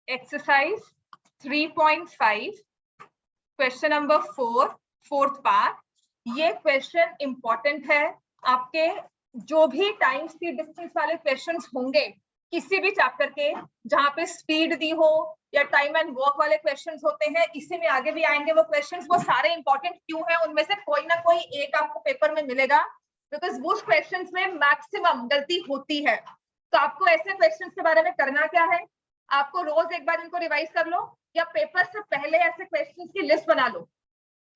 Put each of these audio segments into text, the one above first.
Exercise 3.5 question number 4 fourth part. ये question important है। आपके जो भी टाइम स्पीड डिस्टेंस वाले क्वेश्चंस होंगे किसी भी चैप्टर के, जहां पे स्पीड दी हो या टाइम एंड वर्क वाले क्वेश्चंस होते हैं, इसी में आगे भी आएंगे वो क्वेश्चंस। वो सारे इंपॉर्टेंट क्यों हैं, उनमें से कोई ना कोई एक आपको पेपर में मिलेगा, बिकॉज वो क्वेश्चंस में मैक्सिमम गलती होती है। तो आपको ऐसे क्वेश्चंस के बारे में करना क्या है, आपको रोज एक बार इनको रिवाइज कर लो, या पेपर से पहले ऐसे क्वेश्चंस की लिस्ट बना लो।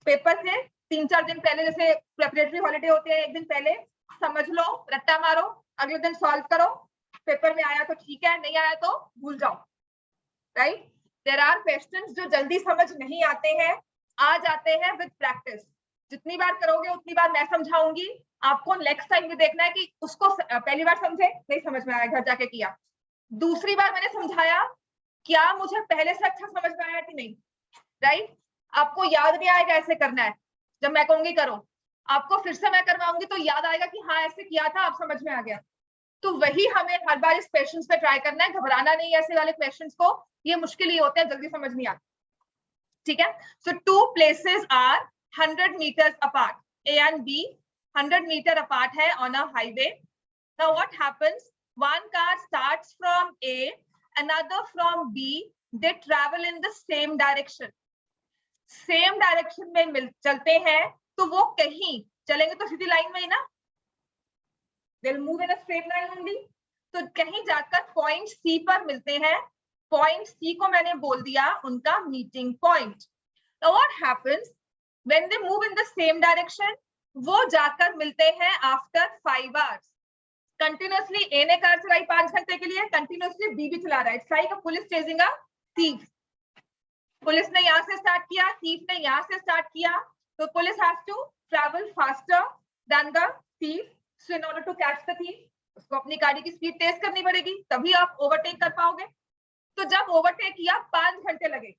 पेपर से 3-4 दिन पहले, जैसे प्रेपरेटरी हॉलिडे होते हैं, एक दिन पहले समझ लो, रट्टा मारो, अगले दिन सॉल्व करो। पेपर में आया तो ठीक है, नहीं आया तो भूल जाओ। राइट, देयर आर क्वेश्चंस जो जल्दी समझ नहीं आते हैं, आ जाते हैं विद प्रैक्टिस। जितनी बार करोगे उतनी बार मैं समझाऊंगी, आपको नेक्स्ट टाइम भी देखना है कि उसको पहली बार समझे, नहीं समझ में आया, घर जाके किया, दूसरी बार मैंने समझाया, क्या मुझे पहले से अच्छा समझ में आया कि नहीं। राइट, आपको याद नहीं आएगा ऐसे करना है, जब मैं कहूंगी करो, आपको फिर से मैं करवाऊंगी तो याद आएगा कि हाँ ऐसे किया था, अब समझ में आ गया। तो वही हमें हर बार इस क्वेश्चंस पे ट्राई करना है, घबराना नहीं ऐसे वाले क्वेश्चंस को, ये मुश्किल ही होते हैं, जल्दी समझ नहीं आते। ठीक है, सो 2 places are 100 meters apart, A and B 100 meter apart है on a highway. Now what happens, one car starts from A, another from B, they travel in the same direction. Same direction में चलते हैं, तो वो कहीं चलेंगे तो सीधी line में ही ना, they'll move in a straight line only. तो कहीं जाकर पॉइंट सी पर मिलते हैं, पॉइंट सी को मैंने बोल दिया उनका meeting point. Now what happens when they move in the same direction, वो जाकर मिलते हैं आफ्टर 5 hours. कंटिन्यूअसली ए ने कार चलाई 5 घंटे के लिए, कंटिन्यूअसली बी भी चला रहा है। It's like a police chasing a thief. Police ने यहाँ से स्टार्ट किया, थीफ ने यहाँ से स्टार्ट किया, तो police has to travel faster than the thief, so in order to catch the thief उसको अपनी गाड़ी की स्पीड तेज करनी पड़ेगी, तभी आप ओवरटेक कर पाओगे। तो जब ओवरटेक किया 5 घंटे लगे,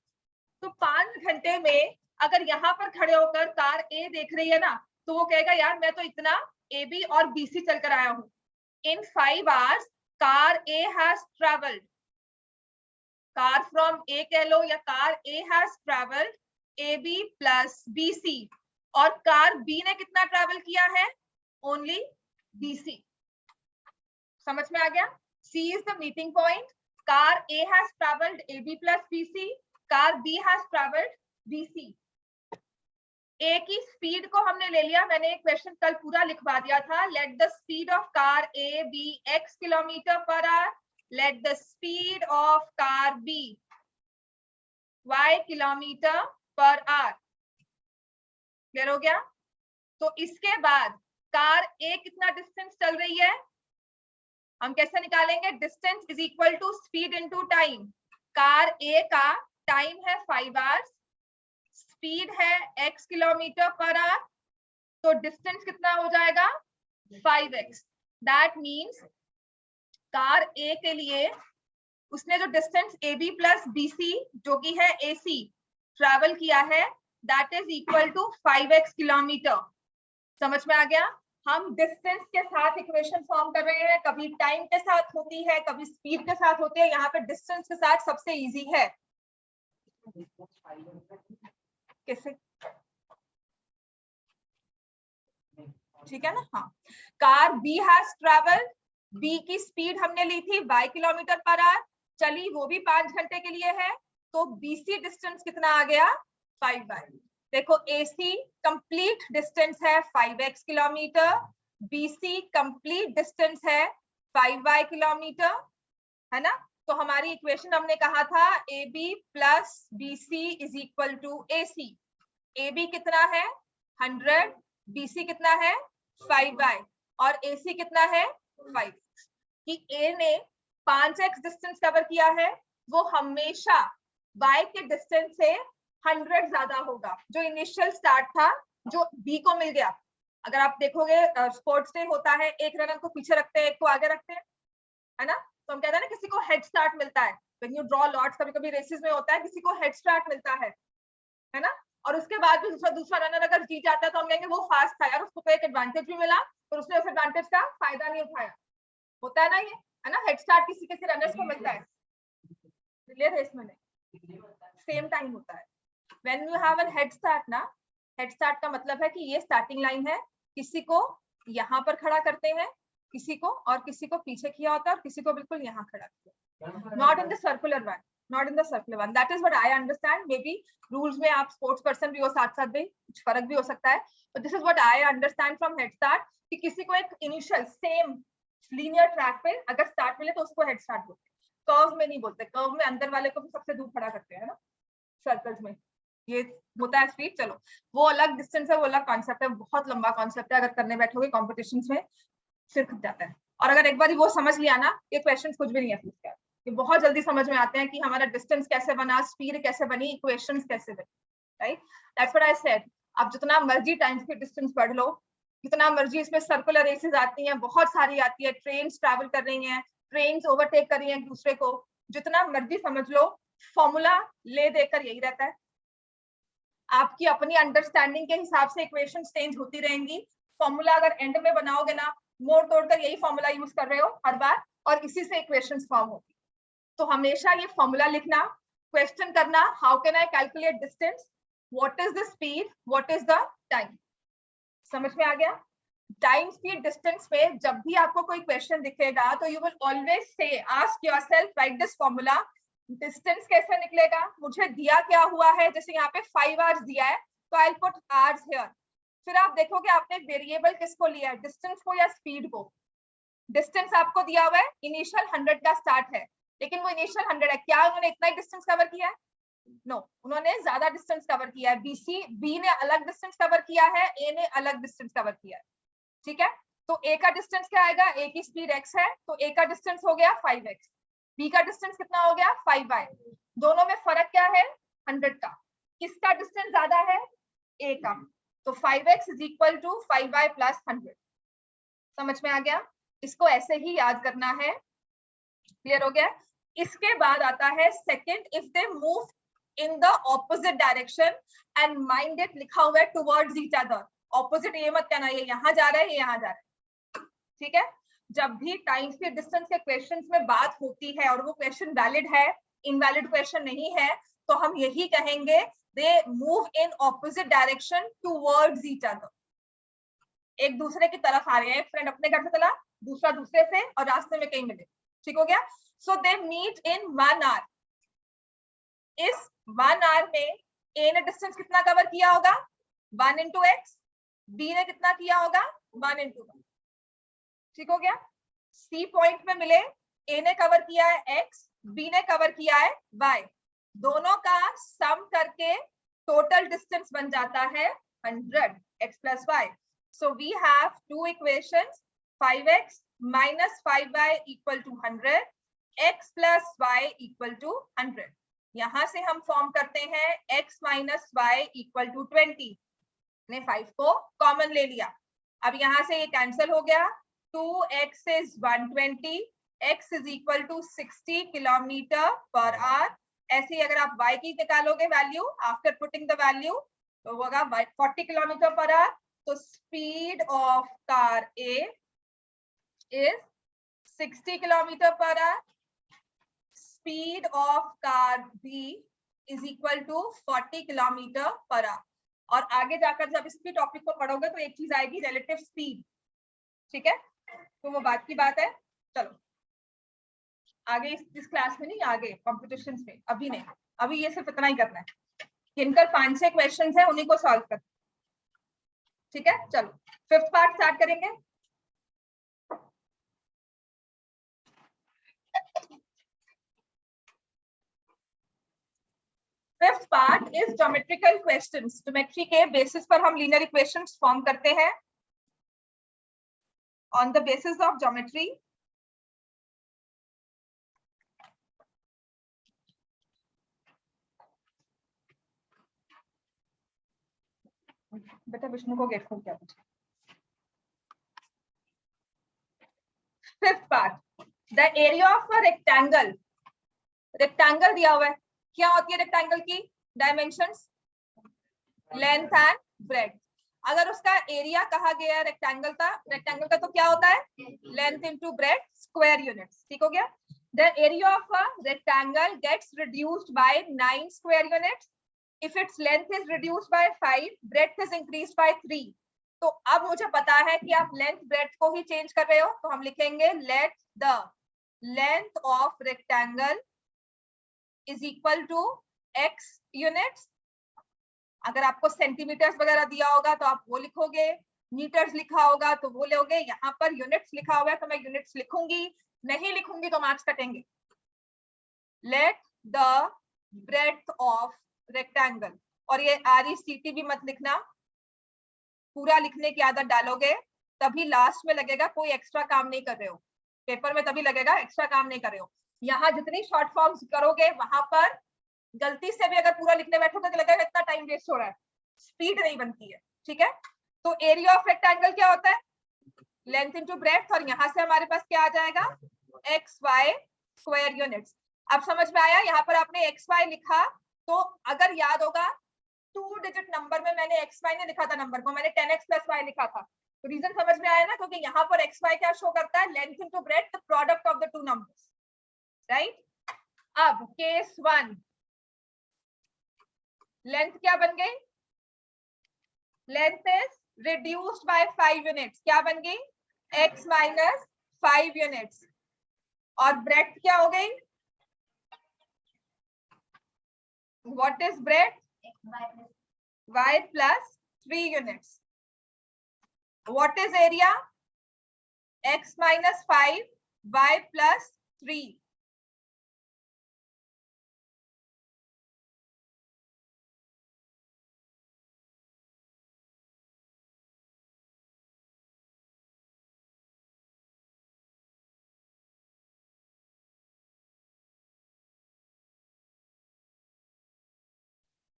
तो 5 घंटे में अगर यहाँ पर खड़े होकर कार ए देख रही है ना, तो वो कहेगा यार मैं तो इतना ए बी और बी सी चलकर आया हूँ। In 5 hours car A has travelled, car from A कह लो या car A has travelled A B plus B C, और कार बी ने कितना ट्रेवल किया है, ओनली बी सी। समझ में आ गया, C is the meeting point, car A has travelled A B plus B C, car B has travelled B C. A की स्पीड को हमने ले लिया, मैंने एक क्वेश्चन कल पूरा लिखवा दिया था, let the speed of car A B x kilometre per hour, let the speed of car B y kilometre per hour. Clear हो गया। तो इसके बाद कार ए कितना डिस्टेंस चल रही है, हम कैसे निकालेंगे, distance is equal to speed into time. Car A का टाइम है 5 hours, स्पीड है x किलोमीटर पर आवर, तो डिस्टेंस कितना हो जाएगा 5x। दैट मीन्स कार ए के लिए उसने जो distance A B plus B C जो कि है ए सी ट्रेवल किया है, that is equal to 5x kilometre. समझ में आ गया। हम डिस्टेंस के साथ इक्वेशन फॉर्म कर रहे हैं, कभी टाइम के साथ होती है, कभी स्पीड के साथ होती है, यहाँ पे डिस्टेंस के साथ सबसे इजी है। कैसे, ठीक है ना। हाँ, car B has travelled, B की स्पीड हमने ली थी y किलोमीटर पर आवर, चली वो भी 5 घंटे के लिए है, तो BC डिस्टेंस कितना आ गया 5y। देखो AC कंप्लीट डिस्टेंस है 5x kilometre, BC complete distance है 5y किलोमीटर, है ना। तो हमारी इक्वेशन हमने कहा था AB plus BC is equal to AC। AB कितना है 100, BC कितना है 5y, और AC कितना है 5। कि A ने 5x डिस्टेंस कवर किया है, वो हमेशा y के डिस्टेंस से 100 ज्यादा होगा, जो इनिशियल स्टार्ट था जो B को मिल गया। अगर आप देखोगे स्पोर्ट्स डे होता है, एक रनर को पीछे रखते हैं, एक को आगे रखते हैं, है ना। तो हम कहते हैं ना किसी को हेड स्टार्ट मिलता है, व्हेन यू ड्रॉ लॉट्स, कभी कभी रेसेस में होता है किसी को हेड स्टार्ट मिलता है ना। और उसके बाद भी दूसरा रनर अगर जीत जाता है तो हम कहेंगे वो फास्ट था यार, उसको एक एडवांटेज भी मिला और उसने उस एडवांटेज का फायदा नहीं उठाया। होता है ना ये, है ना, हेड स्टार्ट किसी किसी रनर्स को मिलता है। रिले रेस में नहीं, सेम टाइम होता है। When you have an head start ना, हेड स्टार्ट का मतलब है कि ये स्टार्टिंग लाइन है, किसी को यहाँ पर खड़ा करते हैं, किसी को और किसी को पीछे किया होता है और किसी को बिल्कुल यहाँ खड़ा किया, not in the circular one, not in the circular one. That is what I understand. May be rules में आप स्पोर्ट्स पर्सन भी हो, साथ साथ भी कुछ फर्क भी हो सकता है, but this is what I understand from head start, कि किसी को एक इनिशियल सेम लीनियर ट्रैक पे अगर स्टार्ट मिले तो उसको हेड स्टार्ट बोलते हैं, कर्व में नहीं बोलते। कर्व में अंदर वाले को भी सबसे दूर खड़ा करते हैं ना, सर्कल्स में ये होता है स्पीड। चलो वो अलग डिस्टेंस है, वो अलग कॉन्सेप्ट है, बहुत लंबा कॉन्सेप्ट है, अगर करने बैठोगे कॉम्पिटिशंस में सिर खप जाता है। और अगर एक बार वो समझ लिया ना, ये क्वेश्चन कुछ भी नहीं है इसका, ये बहुत जल्दी समझ में आते हैं कि हमारा डिस्टेंस कैसे बना, स्पीड कैसे बनी, इक्वेशंस कैसे बनी, right. That's what I said. आप जितना मर्जी टाइम स्पीड डिस्टेंस पढ़ लो, जितना मर्जी इसमें सर्कुलर रेसेस आती हैं, बहुत सारी आती है, ट्रेन ट्रैवल कर रही हैं, ट्रेन ओवरटेक कर रही हैं एक दूसरे को, जितना मर्जी समझ लो, फॉर्मूला ले देकर यही रहता है। आपकी अपनी अंडरस्टैंडिंग के हिसाब से इक्वेशन चेंज होती रहेंगी। फॉर्मूला अगर एंड में बनाओगे ना, मोड़ तोड़कर यही फॉर्मूला यूज कर रहे हो हर बार, और इसी से इक्वेशंस फॉर्म होती। तो हमेशा ये फॉर्मूला लिखना, क्वेश्चन करना, how can I calculate distance, what is the speed, what is the time. समझ में आ गया। टाइम स्पीड डिस्टेंस पे जब भी आपको कोई क्वेश्चन दिखेगा तो you will always say ask yourself, right this formula, distance कैसे निकलेगा, मुझे दिया क्या हुआ है, जैसे यहाँ पे 5 आवर्स दिया है तो I will put hours here. फिर आप देखोगे आपने वेरिएबल किसको लिया है, डिस्टेंस को या स्पीड को। डिस्टेंस आपको दिया हुआ है, इनिशियल 100 का स्टार्ट है, लेकिन वो इनिशियल 100 है, क्या उन्होंने इतना ही डिस्टेंस कवर किया है? नो, उन्होंने ज्यादा डिस्टेंस कवर किया है। बी ने अलग डिस्टेंस कवर किया है, ए ने अलग डिस्टेंस कवर किया है, ठीक है। तो ए का डिस्टेंस क्या आएगा, ए की स्पीड x है, तो ए का डिस्टेंस हो गया 5x, बी का डिस्टेंस कितना हो गया 5y। दोनों में फर्क क्या है, 100 का। किसका डिस्टेंस ज्यादा है, ए का, तो 5x is equal to 5y plus 100। समझ में आ गया। इसको ऐसे ही याद करना है, क्लियर हो गया। इसके बाद आता है second, if they move in the opposite direction and mind it, लिखा हुआ है टुवर्ड्स ईच अदर। ऑपोजिट ये मत कहना ये यहाँ जा रहा है, ये यहाँ जा रहा है, ठीक है। जब भी टाइम स्पीड डिस्टेंस के क्वेश्चंस में बात होती है और वो क्वेश्चन वैलिड है, इनवैलिड क्वेश्चन नहीं है, तो हम यही कहेंगे they move in opposite direction towards each other. एक दूसरे की तरफ आ रहे हैं, एक फ्रेंड अपने घर से चला, दूसरा दूसरे से, और रास्ते में कहीं मिले, ठीक हो गया। सो दे मीट इन 1 आवर। इस 1 आवर में ए ने डिस्टेंस कितना कवर किया होगा, 1 into x, बी ने कितना किया होगा 1 into 1, ठीक हो गया। सी पॉइंट में मिले, ए ने कवर किया है x, बी ने कवर किया है y, दोनों का सम करके टोटल डिस्टेंस बन जाता है 100 x plus y। So we have two equations, 5x minus 5y equal to 100, x plus y equal to 100। यहां से हम फॉर्म करते हैं x minus y equal to 20, ने 5 को कॉमन ले लिया। अब यहां से ये कैंसिल हो गया, 2x is 120, x is equal to 60 kilometre per our. ऐसे ही अगर आप y की निकालोगे value after putting the value, तो होगा 40 किलोमीटर पर आवर। तो speed of car A is 60 kilometre per our, speed of car B is equal to 40 kilometre per our. और आगे जाकर जब इसकी टॉपिक को पढ़ोगे तो एक चीज आएगी रिलेटिव स्पीड, ठीक है, तो वो बात की बात है। चलो आगे इस क्लास में नहीं, आगे कॉम्पिटिशन्स में, अभी नहीं, अभी ये सिर्फ इतना ही करना है, जिनका 5-6 क्वेश्चंस है उन्हीं को सॉल्व कर, ठीक है। चलो 5th पार्ट स्टार्ट करेंगे। Fifth part is geometrical questions. Geometry के बेसिस पर हम लीनियर इक्वेशंस फॉर्म करते हैं on the basis of geometry. बेटा विष्णु को गेट खोल क्या पूछे। Fifth part, the area of a rectangle. Rectangle दिया हुआ है, क्या होती है रेक्टेंगल की डायमेंशंस, लेंथ एंड ब्रेड्थ। अगर उसका एरिया कहा गया है रेक्टेंगल का तो क्या होता है length into breadth square units, ठीक हो गया। The area of a rectangle gets reduced by 9 square units if its length is reduced by 5, breadth is increased by 3. तो अब मुझे पता है कि आप लेंथ ब्रेड्थ को ही चेंज कर रहे हो, तो हम लिखेंगे let the length of rectangle is equal to x units. अगर आपको सेंटीमीटर्स वगैरह दिया होगा तो आप वो लिखोगे, मीटर्स लिखा होगा तो वो लोगे. यहाँ पर यूनिट्स लिखा हुआ है तो मैं यूनिट्स लिखूंगी, नहीं लिखूंगी तो मार्क्स कटेंगे. Let the breadth of rectangle, और ये RECT भी मत लिखना, पूरा लिखने की आदत डालोगे तभी लास्ट में लगेगा कोई एक्स्ट्रा काम नहीं कर रहे हो. पेपर में तभी लगेगा एक्स्ट्रा काम नहीं कर रहे हो. यहाँ जितनी शॉर्ट फॉर्म्स करोगे वहां पर गलती से भी अगर पूरा लिखने बैठोगे तो लगेगा इतना टाइम वेस्ट हो रहा है, स्पीड नहीं बनती है. ठीक है, तो एरिया ऑफ रेक्टेंगल क्या होता है? लेंथ इनटू ब्रेड्थ, और यहाँ से हमारे पास क्या आ जाएगा? XY square units. अब समझ में आया? यहाँ पर आपने XY लिखा तो अगर याद होगा 2 डिजिट नंबर में मैंने XY नहीं लिखा था, नंबर को मैंने 10x + y लिखा था. तो रीजन समझ में आया ना, क्योंकि यहाँ पर XY क्या शो करता है? Length into breadth, product of the two numbers. Right. अब केस 1, लेंथ क्या बन गई? Length is reduced by 5 units. क्या बन गई? x - 5 units. और ब्रेड्थ क्या हो गई? What is breadth? y + 3 units. What is area? x - 5 y + 3.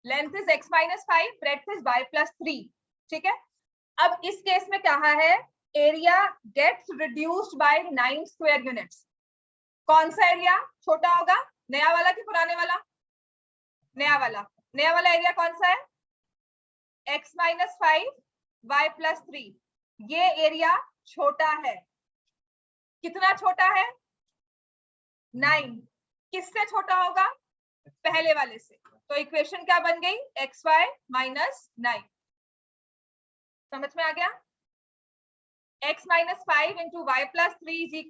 Length is x - 5, breadth is y + 3. ठीक है. अब इस केस में क्या है? Area gets reduced by 9 square units. कौन सा एरिया छोटा होगा? नया वाला कि पुराने वाला? नया वाला. नया वाला एरिया कौन सा है? x - 5 y + 3. ये एरिया छोटा है. कितना छोटा है? 9. किससे छोटा होगा? पहले वाले से. तो इक्वेशन क्या बन गई? xy - 9. समझ में आ गया? x - 5 × y + 3 =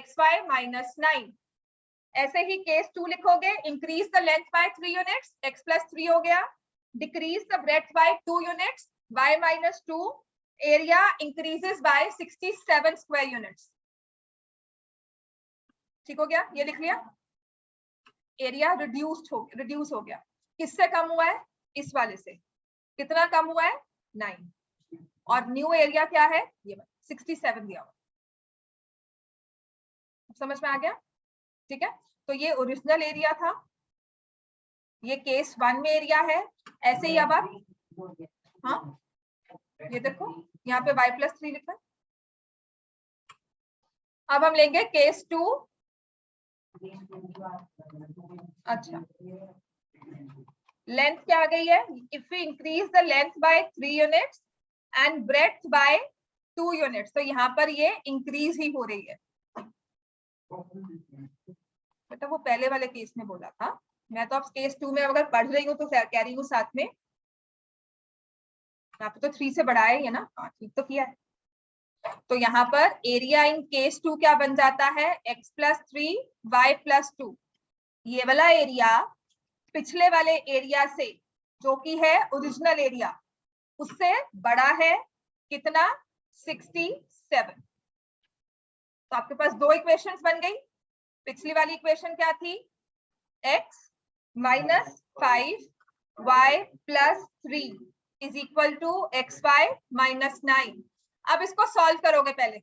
xy - 9. ऐसे ही केस 2 लिखोगे. Increase the length by 3 units, x + 3 हो गया. Decrease the breadth by 2 units, y - 2. Area increases by 67 square units. ठीक हो गया? ये लिख लिया. एरिया रिड्यूस हो गया. किससे कम हुआ है? इस वाले से. कितना कम हुआ है? 9. और न्यू एरिया क्या है? ये 67 दिया हुआ. समझ में आ गया? ठीक है. तो ये ओरिजिनल एरिया था, ये केस 1 में एरिया है. ऐसे ही अब आप, हाँ ये देखो यहाँ पे y + 3 लिखा है. अब हम लेंगे केस 2. अच्छा, लेंथ क्या आ गई है? If we increase the length by 3 units and breadth by 2 units, तो यहाँ पर ये इंक्रीज ही हो रही है. मतलब वो पहले वाले केस में बोला था, मैं तो अब केस 2 में अगर पढ़ रही हूँ तो कह रही हूँ साथ में. यहाँ पे तो 3 से बढ़ाया ही है ना. हाँ ठीक तो किया है. तो यहाँ पर एरिया इन केस 2 क्या बन जाता है? x + 3 y + 2. ये वाला एरिया पिछले वाले एरिया से, जो कि है ओरिजिनल एरिया, उससे बड़ा है. कितना? 67. तो आपके पास 2 इक्वेशंस बन गई. पिछली वाली इक्वेशन क्या थी? x - 5 y + 3 = xy - 9. अब इसको सॉल्व करोगे पहले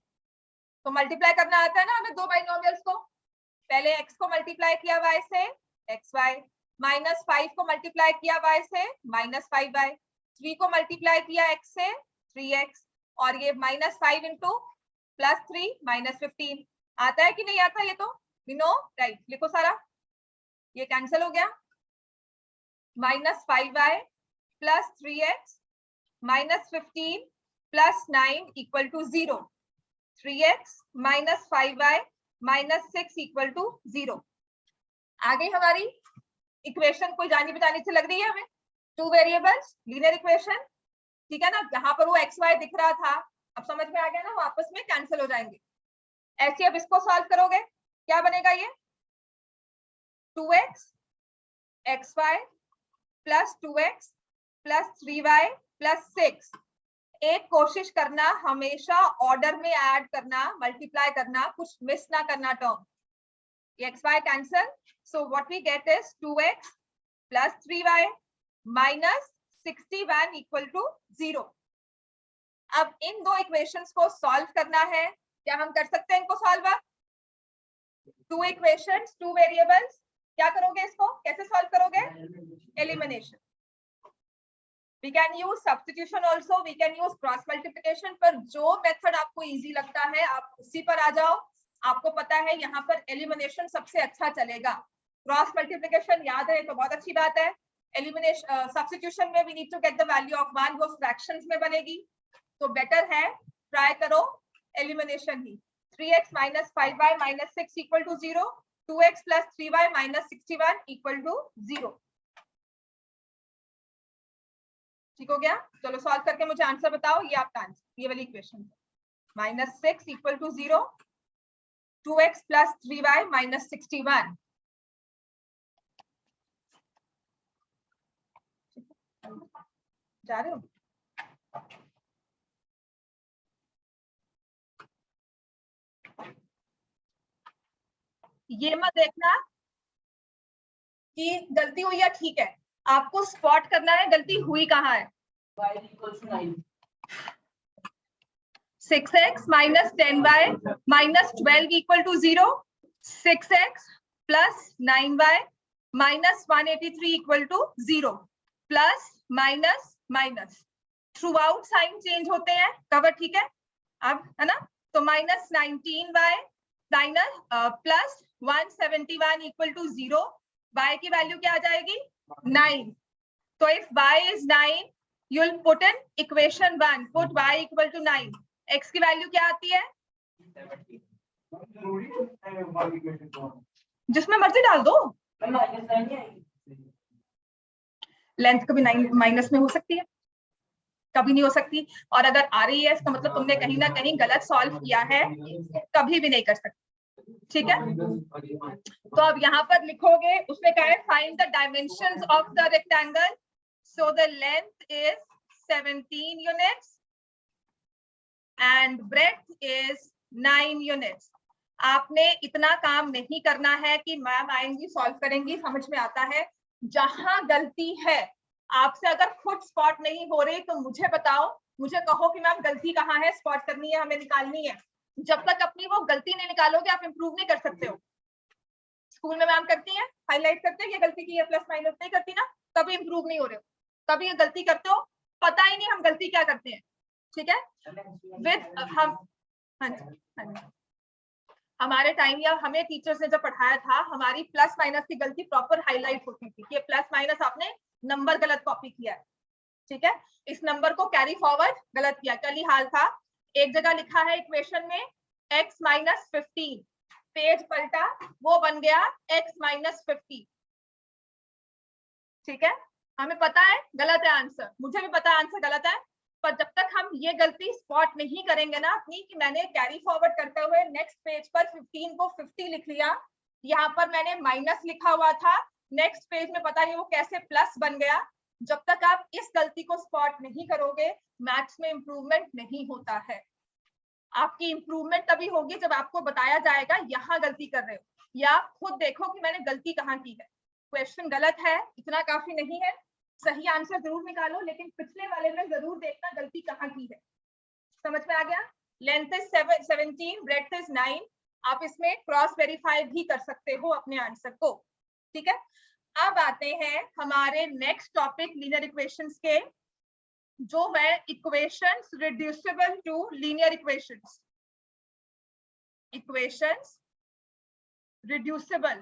तो मल्टीप्लाई करना आता है ना हमें 2 बाइनोमियल्स को. पहले x को मल्टीप्लाई किया y से xy, -5 को मल्टीप्लाई किया y से -5y, 3 को मल्टीप्लाई किया x से 3x, और ये -5 × +3 -15. आता है कि नहीं आता? ये तो नो राइट. लिखो सारा, ये कैंसिल हो गया. -5y + 3x -15 + 9 = 0. 3x - 5y -6 equal to 0। आगे हमारी इक्वेशन कोई जानी बतानी से लग रही है हमें? 2 वेरिएबल्स लीनियर इक्वेशन, ठीक है ना। यहाँ पर वो एक्स वाई दिख रहा था, अब समझ में आ गया ना, वो आपस में कैंसिल हो जाएंगे। ऐसे अब इसको सॉल्व करोगे, क्या बनेगा ये 2x xy plus 2x plus 3y plus 6। एक कोशिश करना हमेशा ऑर्डर में ऐड करना, मल्टीप्लाई करना, कुछ मिस ना करना term. xy cancel, so what we get is 2x plus 3y minus 61 equal to 0। अब इन दो इक्वेशंस को सॉल्व करना है, क्या हम कर सकते हैं इनको सॉल्व? 2 इक्वेशंस 2 वेरिएबल्स, क्या करोगे इसको, कैसे सॉल्व करोगे? Elimination. We can use substitution also, we can use cross multiplication, पर जो मेथड आपको इजी लगता है आप उसी पर आ जाओ। आपको पता है यहाँ पर एलिमिनेशन सबसे अच्छा चलेगा। क्रॉस मल्टीप्लिकेशन याद है तो बहुत अच्छी बात है। एलिमिनेशन सब्स्टिट्यूशन में we need to get the value of 1, वो फ्रैक्शंस में बनेगी, तो बेटर है ट्राई करो elimination he. 3x minus 5y minus 6 equal to 0, 2x plus 3y minus 61 equal to 0। ठीक हो गया? चलो सॉल्व करके मुझे आंसर बताओ। ये आपका आंसर, ये वाली equation -6 equal to 0, 2x plus 3y minus 61। जा रहे हो? ये मत देखना कि गलती हुई या ठीक है, आपको स्पॉट करना है गलती हुई कहाँ है। 6x minus 10y minus 12 equal to 0, 6x plus 9y minus 183 equal to 0, plus minus minus throughout sign change होते हैं, कवर ठीक है अब, है ना। तो minus 19y minus plus 171 equal to 0, y की वैल्यू क्या आ जाएगी 9। तो if y is 9 you will put in equation 1, put y equal to 9, x की वैल्यू क्या आती है, जिसमें मर्जी डाल दो, लेंथ कभी माइनस में हो सकती है, कभी नहीं हो सकती, और अगर आ रही है इसका मतलब तुमने कहीं ना कहीं गलत सॉल्व किया है, कभी भी नहीं कर सकते, ठीक है। तो अब यहाँ पर लिखोगे, उसमें क्या है, find the dimensions of the rectangle, so the length is 17 units and breadth is 9 units। आपने इतना काम नहीं करना है कि मैम आएंगी सॉल्व करेंगी, समझ में आता है। जहां गलती है आपसे अगर खुद स्पॉट नहीं हो रही तो मुझे बताओ, मुझे कहो कि मैम गलती कहाँ है, स्पॉट करनी है, हमें निकालनी है। जब तक अपनी वो गलती नहीं निकालोगे आप इंप्रूव नहीं कर सकते हो। स्कूल में मैम करती है, हाईलाइट करते हैं, ये गलती की है, प्लस माइनस नहीं करती ना, कभी इंप्रूव नहीं हो रहे हो, कभी ये गलती करते हो, पता ही नहीं हम गलती क्या करते हैं, ठीक है। विद हम हमारे टाइम या हमें टीचर्स ने जब पढ़ाया था, हमारी प्लस माइनस की गलती प्रॉपर हाईलाइट होती थी कि प्लस माइनस आपने नंबर गलत कॉपी किया है, ठीक है, इस नंबर को कैरी फॉरवर्ड गलत किया। कल ही हाल था, एक जगह लिखा है इक्वेशन में x माइनस 15, पेज पलटा वो बन गया x माइनस 50, ठीक है। हमें पता है गलत है आंसर, मुझे भी पता है आंसर गलत है, पर जब तक हम ये गलती स्पॉट नहीं करेंगे ना अपनी, कि मैंने कैरी फॉरवर्ड करते हुए नेक्स्ट पेज पर 15 को 50 लिख लिया, यहाँ पर मैंने माइनस लिखा हुआ था, नेक्स्ट पेज में पता नहीं वो कैसे प्लस बन गया, जब तक आप इस गलती को स्पॉट नहीं करोगे मैथ्स में इंप्रूवमेंट नहीं होता है। आपकी इंप्रूवमेंट तभी होगी जब आपको बताया जाएगा यहाँ गलती कर रहे हो, या खुद देखो कि मैंने गलती कहाँ की है। क्वेश्चन गलत है इतना काफी नहीं है, सही आंसर जरूर निकालो, लेकिन पिछले वाले में जरूर देखना गलती कहाँ की है। समझ में आ गया? Length is 17, breadth is 9। आप इसमें क्रॉस वेरीफाई भी कर सकते हो अपने आंसर को, ठीक है। अब आते हैं हमारे नेक्स्ट टॉपिक लीनियर इक्वेशंस के, जो है equations reducible to linear equations. Equations reducible,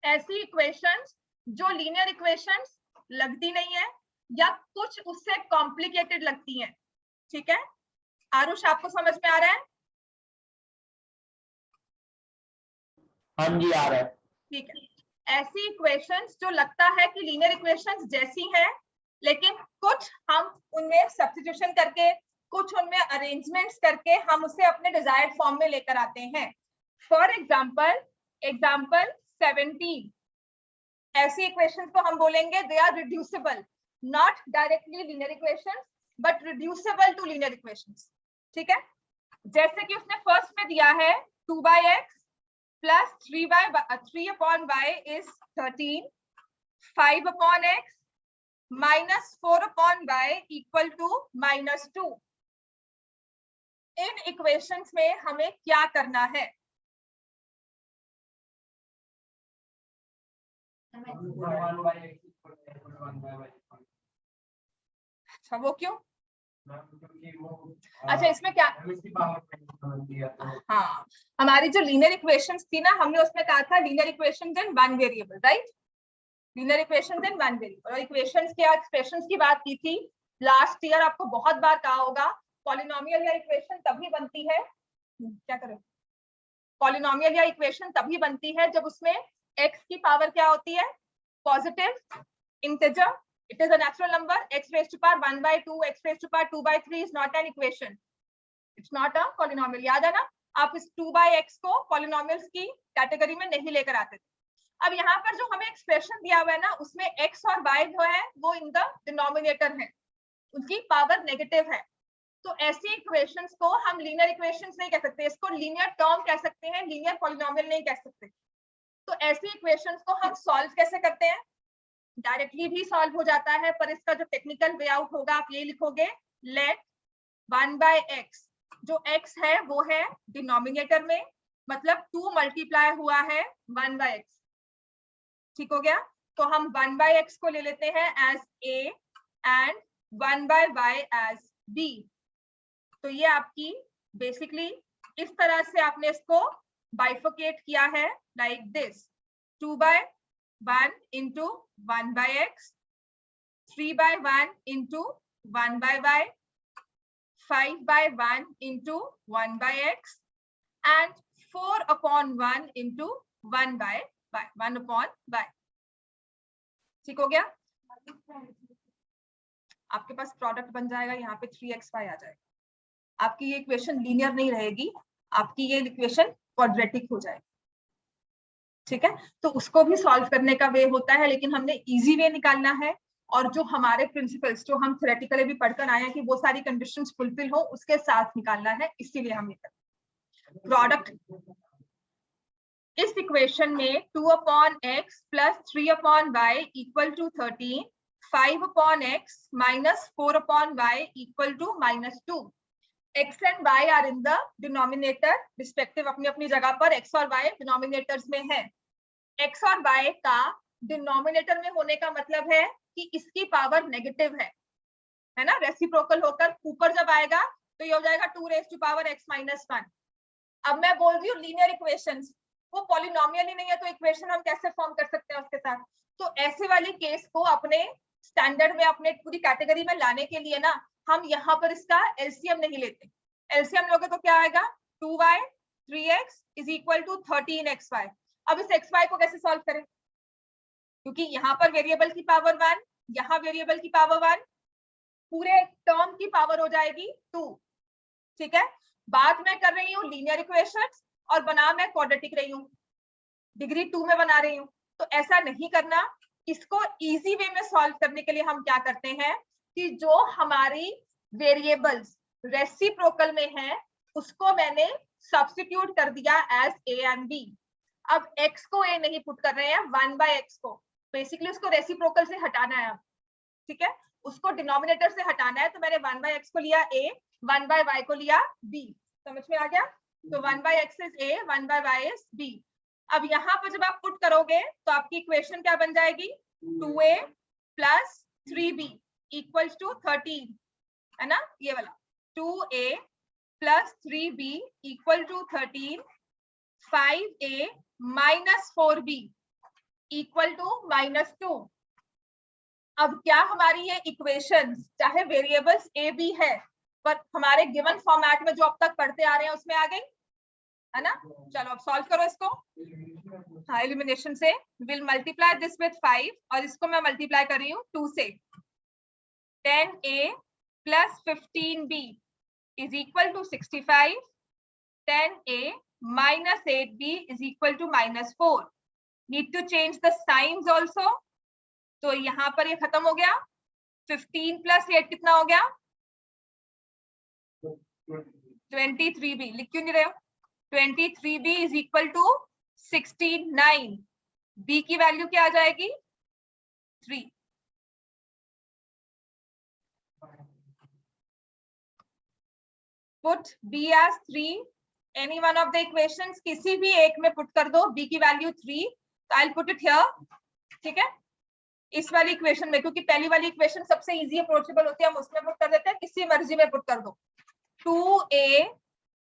ऐसी इक्वेशंस जो लीनियर इक्वेशंस लगती नहीं है या कुछ उससे कॉम्प्लिकेटेड लगती हैं, ठीक है। आरुष आपको समझ में आ रहा है? हाँ जी आ रहा है। ठीक है, ऐसी इक्वेशंस जो लगता है कि लीनियर इक्वेशंस जैसी हैं, लेकिन कुछ हम उनमें सब्स्टिट्यूशन करके, कुछ उनमें अरेंजमेंट्स करके हम उसे अपने डिजायर्ड फॉर्म में लेकर आते हैं। फॉर एग्जांपल 17, ऐसी इक्वेशंस को हम बोलेंगे they are reducible, not directly linear equations but reducible to linear equations. ठीक है, जैसे कि उसने फर्स्ट में दिया है 2/x plus 3/y is 13, 5/x minus 4/y equal to -2। In equations में हमें क्या करना है? अच्छा, वो क्यों? अच्छा, इसमें क्या, हाँ, हमारी जो लीनियर इक्वेशंस थी ना, हमने उसमें कहा था linear equations in one variable, right? Linear equations in one variable. और इक्वेशंस की, एक्सप्रेशंस की बात की थी लास्ट ईयर, आपको बहुत बार कहा होगा पॉलिनोमियल या इक्वेशन तभी बनती है, क्या करें, पॉलिनोमियल या इक्वेशन तभी बनती है जब उसमें x की पावर क्या होती है, positive integer. It is a natural number. X raised to power 1/2, x raised to power 2/3 is not an equation. It's not a polynomial. याद है ना, आप इस 2/x को पॉलिनोमियल्स की कैटेगरी में नहीं लेकर आते थे। अब यहाँ पर जो हमें एक्सप्रेशन दिया हुआ है ना, उसमें x और y जो है वो इन द डिनोमिनेटर है, उनकी पावर नेगेटिव है। तो ऐसी इक्वेशंस को हम लीनियर इक्वेशंस नहीं कह सकते, इसको लीनियर टर्म कह सकते हैं, लीनियर पॉलिनोमियल नहीं कह सकते। तो ऐसी इक्वेशंस को हम सॉल्व कैसे करते हैं? डायरेक्टली भी सॉल्व हो जाता है, पर इसका जो टेक्निकल वे आउट होगा, आप ये लिखोगे लेट 1/x, जो x है वो है डिनोमिनेटर में, मतलब 2 मल्टीप्लाई हुआ है 1/x। ठीक हो गया? तो हम 1/x को ले लेते हैं as a and 1/y as b। तो ये आपकी बेसिकली इस तरह से आपने इसको बाइफोकेट किया है, like this, 2/1 into 1/x, 3/1 into 1/y, 5/1 into 1/x and 4/1 into 1/y, 1/y। ठीक हो गया? आपके पास प्रोडक्ट बन जाएगा, यहाँ पे 3xy आ जाएगा। आपकी ये इक्वेशन लीनियर नहीं रहेगी, आपकी ये इक्वेशन क्वाड्रेटिक हो जाएगी। ठीक है, तो उसको भी सॉल्व करने का वे होता है, लेकिन हमने इजी वे निकालना है, और जो हमारे प्रिंसिपल्स जो हम थ्योरेटिकली भी पढ़कर आए हैं कि वो सारी कंडीशंस फुलफिल हो, उसके साथ निकालना है, इसीलिए हम ये करते हैं। प्रोडक्ट इस इक्वेशन में 2/x plus 3/y equal to 13, 5/x minus 4/y equal to -2। x and y are in the denominator respective, अपनी अपनी जगह पर x और y डिनोमिनेटर्स में है। x और y का डिनोमिनेटर में होने का मतलब है कि इसकी पावर नेगेटिव है ना, रेसिप्रोकल होकर ऊपर जब आएगा तो ये हो जाएगा 2 raised to power x minus 1। अब मैं बोल रही हूँ लीनियर इक्वेशंस, वो पॉलिनोमियल ही नहीं है, तो इक्वेशन हम कैसे फॉर्म कर सकते हैं उसके साथ? तो ऐसे वाली केस को अपने स्टैंडर्ड में, अपने पूरी कैटेगरी में लाने के लिए ना, हम यहाँ पर इसका एलसीएम नहीं लेते। एलसीएम लोगे तो क्या आएगा, 2y 3x is equal to 13xy। अब इस xy को कैसे सॉल्व करें? क्योंकि यहाँ पर वेरिएबल की पावर 1, यहाँ वेरिएबल की पावर 1, पूरे टर्म की पावर हो जाएगी 2। ठीक है, बात मैं कर रही हूँ लीनियर इक्वेशंस और बना मैं क्वाड्रेटिक रही हूँ, डिग्री 2 में बना रही हूँ। तो ऐसा नहीं करना। इसको इजी वे में सॉल्व करने के लिए हम क्या करते हैं कि जो हमारी वेरिएबल्स रेसिप्रोकल में है उसको मैंने सब्स्टिट्यूट कर दिया एज a एंड b। अब x को a नहीं पुट कर रहे हैं, 1/x को, बेसिकली उसको रेसिप्रोकल से हटाना है। ठीक है, उसको डिनोमिनेटर से हटाना है, तो मैंने 1/x को लिया a, 1/y को लिया b। समझ में आ गया? तो 1/x is a, 1/y is b। अब यहाँ पर जब आप पुट करोगे तो आपकी इक्वेशन क्या बन जाएगी, 2a plus 3b equals to 13, है ना, ये वाला 2a plus 3b equal to 13, 5a minus 4b equal to -2। अब क्या हमारी ये इक्वेशंस चाहे वेरिएबल्स a b है, पर हमारे गिवन फॉर्मेट में जो अब तक पढ़ते आ रहे हैं उसमें आ गई, है ना। चलो अब सॉल्व करो इसको। हाँ, एलिमिनेशन से विल मल्टीप्लाई दिस विथ 5 और इसको मैं मल्टीप्लाई कर रही हूँ 2 से। 10a plus 15b is equal to 65। 10a minus 8b is equal to -4. Need to change the signs also. तो यहाँ पर ये खत्म हो गया। 15 प्लस 8 कितना हो गया? 23b। लिख क्यों नहीं रहे हो? 23b is equal to 69। b की वैल्यू क्या आ जाएगी? 3। Put b as 3. Any one of the equations, किसी भी एक में पुट कर दो b की वैल्यू 3। तो I'll put it here। ठीक है, इस वाली इक्वेशन में, क्योंकि पहली वाली इक्वेशन सबसे इजी अप्रोचेबल होती है, हम उसमें पुट कर देते हैं। किसी मर्जी में पुट कर दो। 2a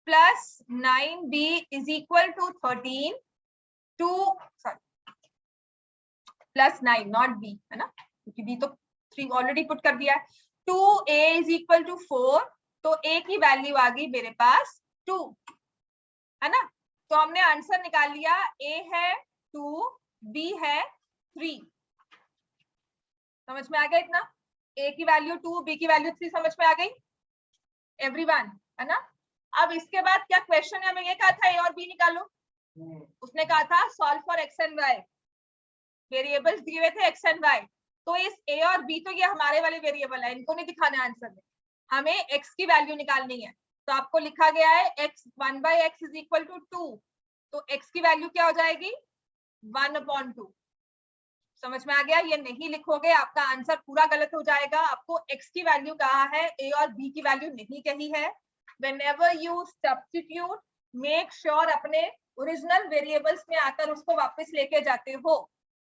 plus 9b is equal to 13। 2 plus 9 not b, है ना, क्योंकि b तो 3 ऑलरेडी पुट कर दिया है। 2a is equal to 4। तो a की वैल्यू आ गई मेरे पास 2, है ना। तो हमने आंसर निकाल लिया। a है 2, b है 3। समझ में आ गया इतना? a की वैल्यू 2, b की वैल्यू 3 समझ में आ गई एवरीवन, है ना। अब इसके बाद क्या क्वेश्चन है, हमें ये कहा था a और b निकालो। उसने कहा था solve for x and y। Variables दिए हुए थे x एंड y। तो इस a और b तो ये हमारे वाले वेरिएबल है, इनको नहीं दिखाने आंसर में, हमें x की वैल्यू निकालनी है। तो आपको लिखा गया है x 1/x is equal to 2। तो x की वैल्यू क्या हो जाएगी? 1/2। समझ में आ गया? ये नहीं लिखोगे आपका आंसर पूरा गलत हो जाएगा। आपको x की वैल्यू कहा है, a और b की वैल्यू नहीं कही है। Whenever you substitute, make sure अपने ओरिजिनल वेरिएबल्स में आकर उसको वापस लेके जाते हो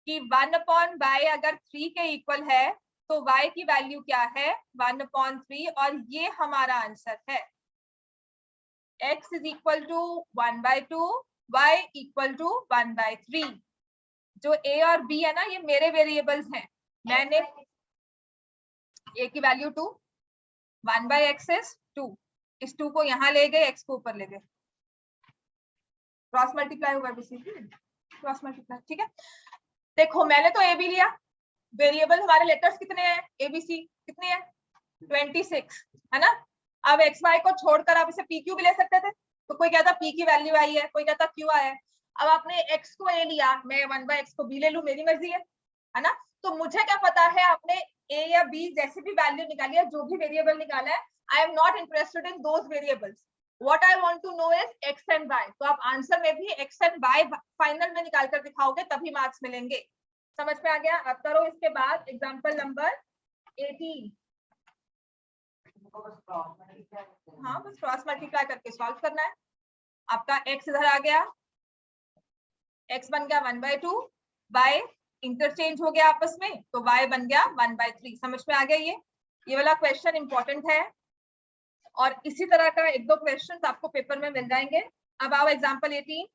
कि 1/y अगर 3 के इक्वल है तो y की वैल्यू क्या है? 1/3। और ये हमारा आंसर है। x is equal to 1/2, y equal to 1/3। जो a और b है ना, ये मेरे वेरिएबल्स हैं। मैंने a की वैल्यू 2, 1/x इज 2। इस 2 को यहाँ ले गए, x को ऊपर ले गए, क्रॉस मल्टीप्लाई होगा बेसिकली, क्रॉस मल्टीप्लाई। ठीक है, देखो मैंने तो a b लिया। वेरिएबल हमारे लेटर्स कितने हैं? a b c कितने हैं? 26, है ना। अब एक्स वाई को छोड़कर आप इसे पी क्यू भी ले सकते थे। तो कोई कहता पी की वैल्यू आई है, कोई कहता क्यू आया है। अब आपने एक्स को ए लिया, मैं 1/x को बी ले लूं, मेरी मर्जी है ना। तो मुझे क्या पता है आपने ए या बी जैसे भी वैल्यू निकाली है, जो भी वेरिएबल निकाला है, I am not interested in those variables. What I want to know is x and y. तो आप आंसर में भी एक्स एंड वाई फाइनल में निकाल कर दिखाओगे, तभी मार्क्स मिलेंगे। समझ में आ गया? अब करो इसके बाद एग्जाम्पल नंबर 18। हाँ, बस क्रॉस मल्टीप्लाई करके सॉल्व करना है। आपका x इधर आ गया, x बन गया 1/2, y इंटरचेंज हो गया आपस में, तो y बन गया 1/3। समझ में आ गया? ये वाला क्वेश्चन इंपॉर्टेंट है। और इसी तरह का 1-2 क्वेश्चन आपको पेपर में मिल जाएंगे। अब आओ एग्जाम्पल 18।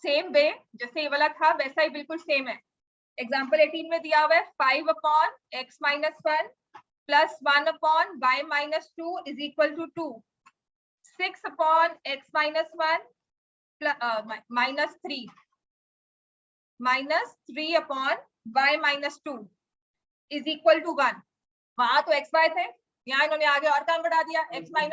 सेम वे जैसे ये वाला था वैसा ही बिल्कुल सेम है। एग्जाम्पल 18 में दिया हुआ है 5/x - 1 plus 1/y - 2 is equal to 2। 6/x - 1 minus 3 minus 3/y - 2 is equal to 1। वहां तो x y थे, यहाँ इन्होंने आगे और काम बढ़ा दिया, x - 1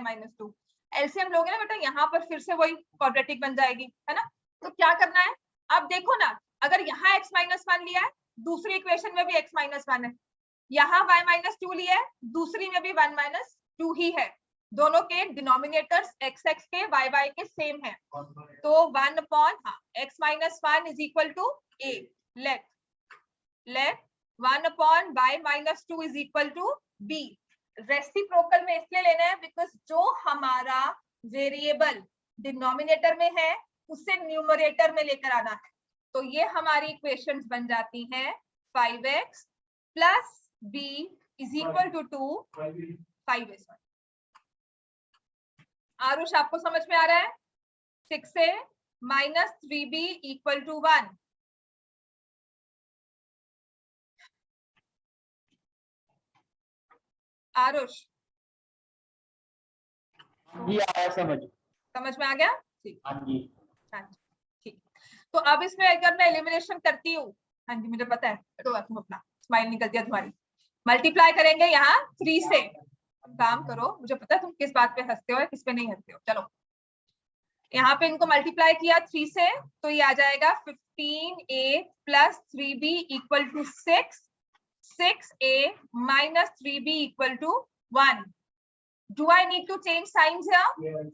y - 2। एलसीएम लोगे ना बेटा, यहाँ पर फिर से वही क्वाड्रेटिक बन जाएगी, है ना। तो क्या करना है, अब देखो ना, अगर यहाँ x - 1 लिया है, दूसरी इक्वेशन में भी x - 1 है, यहाँ y - 2 लिया है, दूसरी में भी 1 - 2 ही है। दोनों के डिनोमिनेटर्स x x के y y के सेम है। तो 1/x - 1 is equal to a। Let 1/y - 2 is equal to b। Reciprocal में इसलिए लेना है बिकॉज जो हमारा वेरिएबल डिनोमिनेटर में है उसे न्यूमरेटर में लेकर आना है। तो ये हमारी इक्वेशंस बन जाती हैं 5x plus b is equal to 2, 5a। Aarush आपको समझ में आ रहा है? 6a minus 3b equal to 1। Aarush जी आया समझ। समझ में आ गया? ठीक। हाँ जी। हाँ जी ठीक। तो अब इसमें अगर मैं एलिमिनेशन करती हूँ, हाँ जी मुझे पता है, तो तुम अपना स्माइल निकल दिया तुम्हारी, मल्टीप्लाई करेंगे यहाँ 3 से। काम करो, मुझे पता है तुम किस बात पे हंसते हो किस पे नहीं हंसते हो। चलो यहाँ पे इनको मल्टीप्लाई किया 3 से, तो ये आ जाएगा 15a plus 3b equal to 6, 6a minus 3b equal to 1. Do I need to change signs here? Yes.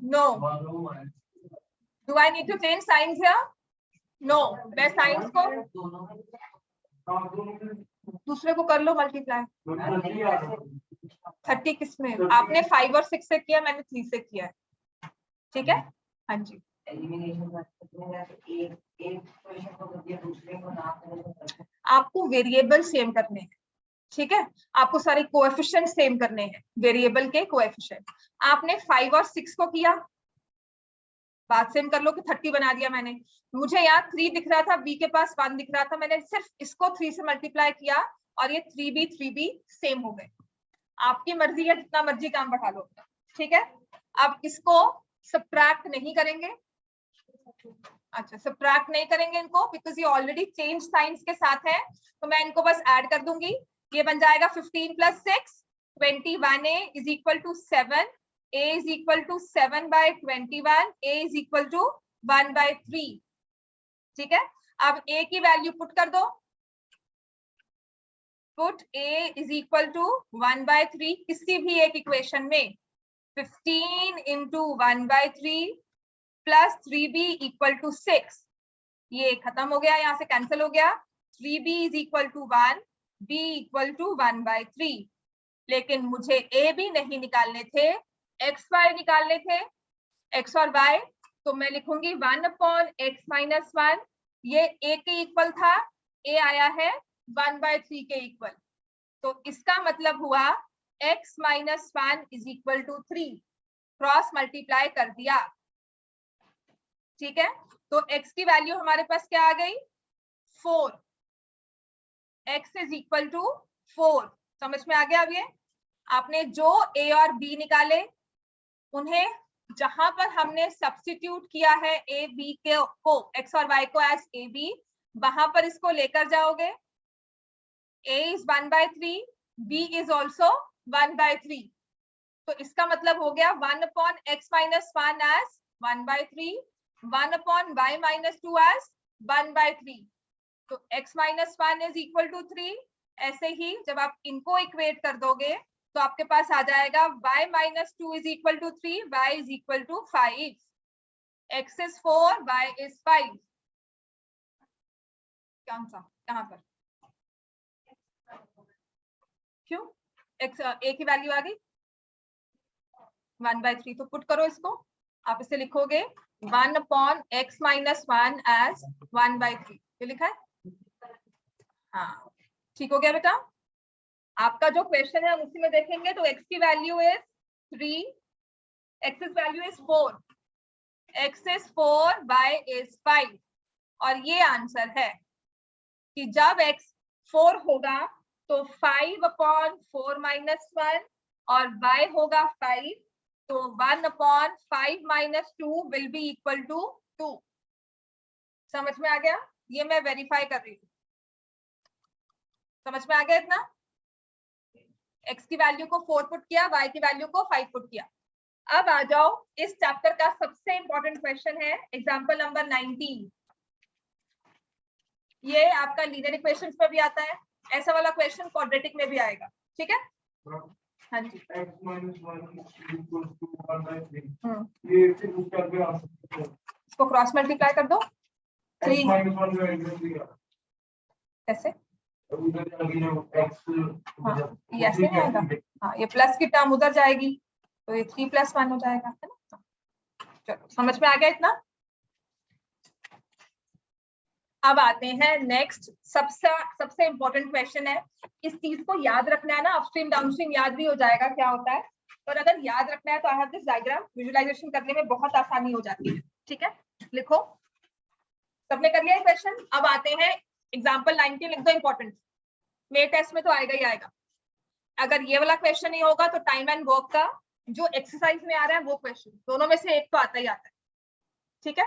No. Do I need to change signs here? No. मैं साइंस को दूसरे को कर लो मल्टीप्लाई। 30 किसमें? आपने 5 और 6 से किया, मैंने 3 से किया है। ठीक है? हाँ जी। आपको वेरिएबल सेम करने हैं, ठीक है? आपको सारे कोएफिशिएंट सेम करने हैं, वेरिएबल के कोएफिशिएंट। आपने 5 और 6 को किया, बात सेम कर लो कि 30 बना दिया मैंने। मुझे यहाँ 3 दिख रहा था, बी के पास 1 दिख रहा था, मैंने सिर्फ इसको 3 से मल्टीप्लाई किया और ये 3b सेम हो गए। आपकी मर्जी है, जितना मर्जी काम बढ़ा लो, ठीक है? अब इसको सब्ट्रैक्ट नहीं करेंगे, अच्छा सब्ट्रैक्ट नहीं करेंगे इनको, बिकॉज ये ऑलरेडी चेंज साइंस के साथ है, तो मैं इनको बस ऐड कर दूंगी। ये बन जाएगा 15 plus 6 21a is equal to 7, a is equal to 7 by 21, a is equal to 1 by 3। ठीक है, अब a की वैल्यू पुट कर दो, put a is equal to 1 by 3 किसी भी एक इक्वेशन में। 15 into 1 by 3 plus 3b equal to 6, ये खत्म हो गया, यहाँ से कैंसिल हो गया। 3b is equal to 1, b equal to 1 by 3। लेकिन मुझे a भी नहीं निकालने थे, x y निकालने थे, x और y। तो मैं लिखूंगी 1 अपॉन x माइनस 1, ये a के इक्वल था, a आया है 1 by 3 के इक्वल। तो इसका मतलब हुआ x minus 1 is equal to 3, cross multiply कर दिया। ठीक है, तो x की वैल्यू हमारे पास क्या आ गई? 4, x इज इक्वल टू 4। समझ में आ गया? अब ये आपने जो a और b निकाले, उन्हें जहां पर हमने सब्स्टिट्यूट किया है a b को x और y को एज a b, वहां पर इसको लेकर जाओगे। a is 1 by 3, b is also 1 by 3। तो इसका मतलब हो गया 1 upon x minus 1 as 1 by 3, 1 upon y minus 2 as 1 by 3। तो x minus 1 is equal to 3। ऐसे ही जब आप इनको इक्वेट कर दोगे तो आपके पास आ जाएगा y minus 2 is equal to 3, y is equal to 5, x is 4, y is 5। कौन सा, कहाँ पर, क्यों? x a की वैल्यू आ गई 1 by 3, तो पुट करो इसको। आप इसे लिखोगे 1 upon x minus 1 as 1 by 3। ये लिखा है? हाँ ठीक हो गया बेटा। आपका जो क्वेश्चन है उसी में देखेंगे तो x की value is 3, x is value is 4, x is 4, y is 5। और ये आंसर है कि जब x 4 होगा तो 5 अपॉन 4 माइनस 1 और y होगा 5, तो 1 अपॉन 5 माइनस 2 विल बी इक्वल टू 2। समझ में आ गया? ये मैं वेरीफाई कर रही हूँ। समझ में आ गया इतना? x की वैल्यू को 4 पुट किया, y की वैल्यू को 5 पुट किया। अब आ जाओ, इस चैप्टर का सबसे इंपॉर्टेंट क्वेश्चन है एग्जाम्पल नंबर 19। ये आपका लीनियर इक्वेशंस में भी आता है, ऐसा वाला क्वेश्चन क्वाड्रेटिक में भी आएगा। ठीक है? हाँ जी। x minus 1 is equal to 1 by 3। ये इसको क्रॉस मल्टीप्लाई कर दो। 3 x minus 1 का एग्जाम्पल दिया कैसे? उधर जाएगी जो x, हाँ ये ऐसे नहीं आएगा, हाँ ये प्लस की टर्म उधर जाएगी तो ये 3 + 1 हो जाएगा, है ना? चलो समझ में आ गया इतना? अब आते हैं नेक्स्ट, सबसे इंपॉर्टेंट क्वेश्चन है। इस चीज को याद रखना है ना, अपस्ट्रीम डाउनस्ट्रीम याद भी हो जाएगा क्या होता है, और अगर याद रखना है तो I have this diagram, visualisation करने में बहुत आसानी हो जाती है। ठीक है, लिखो। सबने कर लिया क्वेश्चन? अब आते हैं एग्जाम्पल 19, लिख दो इंपॉर्टेंट, मेरे टेस्ट में तो आएगा ही आएगा। अगर ये वाला क्वेश्चन नहीं होगा तो टाइम एंड वर्क का जो एक्सरसाइज में आ रहा है वो क्वेश्चन, दोनों में से एक तो आता ही आता है, ठीक है।